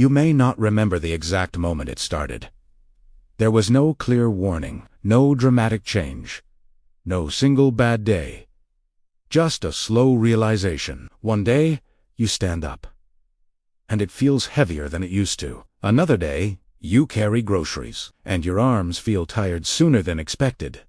You may not remember the exact moment it started. There was no clear warning, no dramatic change, no single bad day. Just a slow realization. One day, you stand up, and it feels heavier than it used to. Another day, you carry groceries, and your arms feel tired sooner than expected.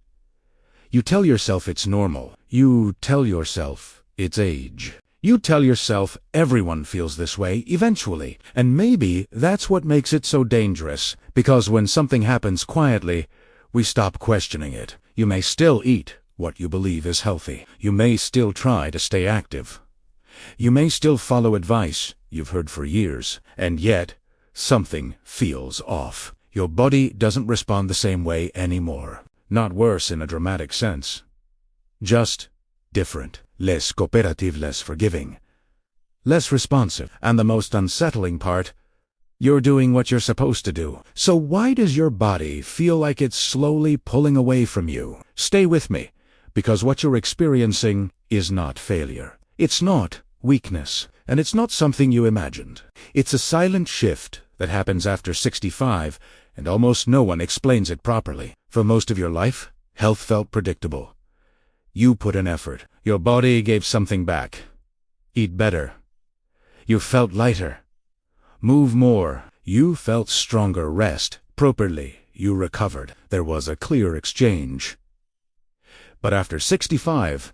You tell yourself it's normal. You tell yourself it's age. You tell yourself everyone feels this way eventually, and maybe that's what makes it so dangerous, because when something happens quietly, we stop questioning it. You may still eat what you believe is healthy. You may still try to stay active. You may still follow advice you've heard for years, and yet something feels off. Your body doesn't respond the same way anymore. Not worse in a dramatic sense. Just different. Less cooperative, less forgiving. Less responsive. And the most unsettling part, you're doing what you're supposed to do. So why does your body feel like it's slowly pulling away from you? Stay with me, because what you're experiencing is not failure. It's not weakness, and it's not something you imagined. It's a silent shift that happens after 65, and almost no one explains it properly. For most of your life, health felt predictable. You put in effort. Your body gave something back. Eat better. You felt lighter. Move more. You felt stronger. Rest properly. You recovered. There was a clear exchange. But after 65,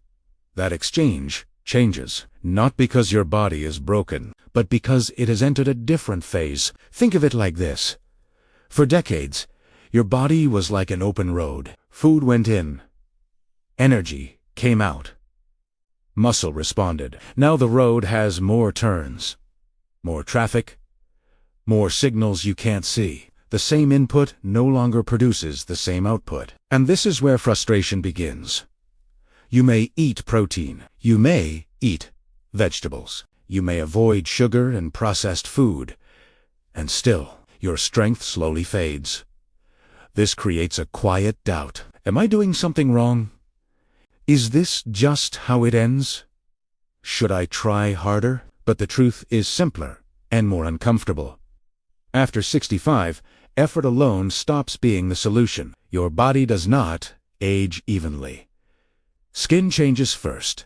that exchange changes. Not because your body is broken, but because it has entered a different phase. Think of it like this. For decades, your body was like an open road. Food went in. Energy came out. Muscle responded. Now the road has more turns, more traffic, more signals you can't see. The same input no longer produces the same output. And this is where frustration begins. You may eat protein. You may eat vegetables. You may avoid sugar and processed food. And still, your strength slowly fades. This creates a quiet doubt. Am I doing something wrong? Is this just how it ends? Should I try harder? But the truth is simpler and more uncomfortable. After 65, effort alone stops being the solution. Your body does not age evenly. Skin changes first,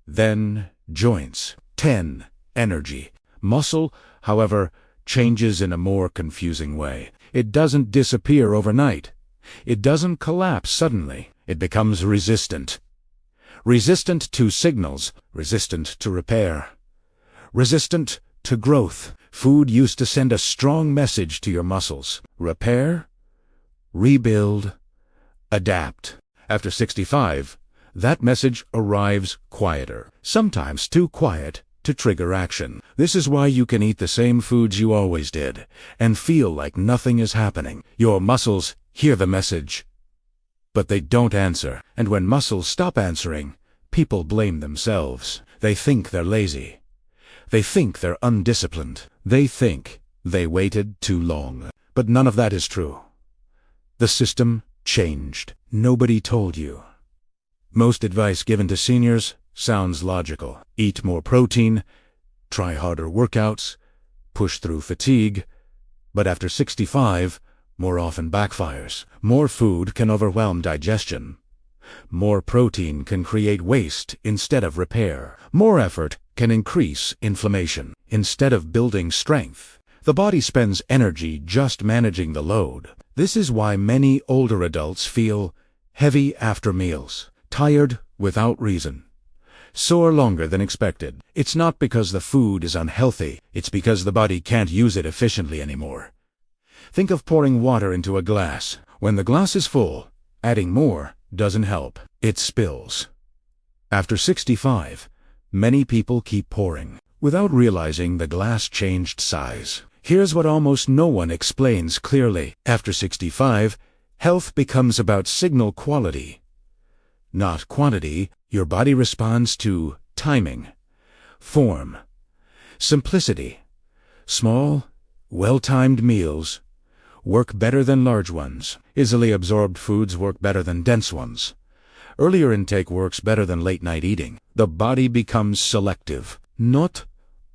then joints, energy. Muscle, however, changes in a more confusing way. It doesn't disappear overnight. It doesn't collapse suddenly. It becomes resistant. Resistant to signals, resistant to repair, resistant to growth. Food used to send a strong message to your muscles. Repair, rebuild, adapt. After 65, that message arrives quieter, sometimes too quiet to trigger action. This is why you can eat the same foods you always did and feel like nothing is happening. Your muscles hear the message, but they don't answer. And when muscles stop answering, people blame themselves. They think they're lazy. They think they're undisciplined. They think they waited too long. But none of that is true. The system changed. Nobody told you. Most advice given to seniors sounds logical. Eat more protein, try harder workouts, push through fatigue. But after 65, more often backfires. More food can overwhelm digestion. More protein can create waste instead of repair. More effort can increase inflammation instead of building strength. The body spends energy just managing the load. This is why many older adults feel heavy after meals, tired without reason, sore longer than expected. It's not because the food is unhealthy, it's because the body can't use it efficiently anymore. Think of pouring water into a glass. When the glass is full, adding more doesn't help. It spills. After 65, many people keep pouring, without realizing the glass changed size. Here's what almost no one explains clearly. After 65, health becomes about signal quality, not quantity. Your body responds to timing, form, simplicity. Small, well-timed meals work better than large ones. Easily absorbed foods work better than dense ones. Earlier intake works better than late-night eating. The body becomes selective, not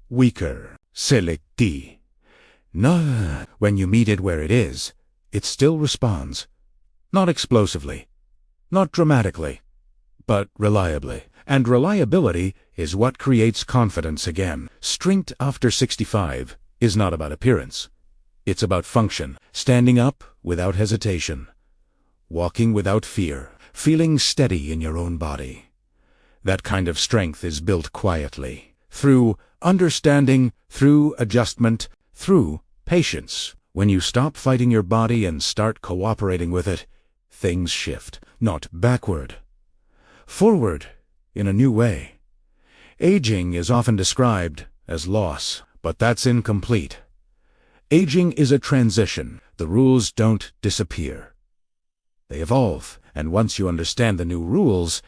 weaker. Selecti. No, when you meet it where it is, it still responds. Not explosively, not dramatically, but reliably. And reliability is what creates confidence again. Strength after 65 is not about appearance. It's about function, standing up without hesitation, walking without fear, feeling steady in your own body. That kind of strength is built quietly, through understanding, through adjustment, through patience. When you stop fighting your body and start cooperating with it, things shift, not backward, forward in a new way. Aging is often described as loss, but that's incomplete. Aging is a transition. The rules don't disappear. They evolve, and once you understand the new rules,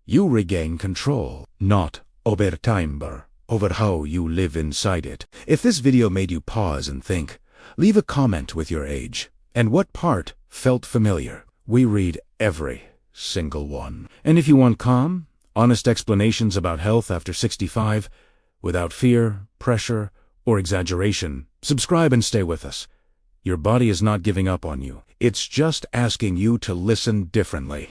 you regain control, not overtimer, over how you live inside it. If this video made you pause and think, leave a comment with your age and what part felt familiar. We read every single one. And if you want calm, honest explanations about health after 65, without fear, pressure, or exaggeration, subscribe and stay with us. Your body is not giving up on you. It's just asking you to listen differently.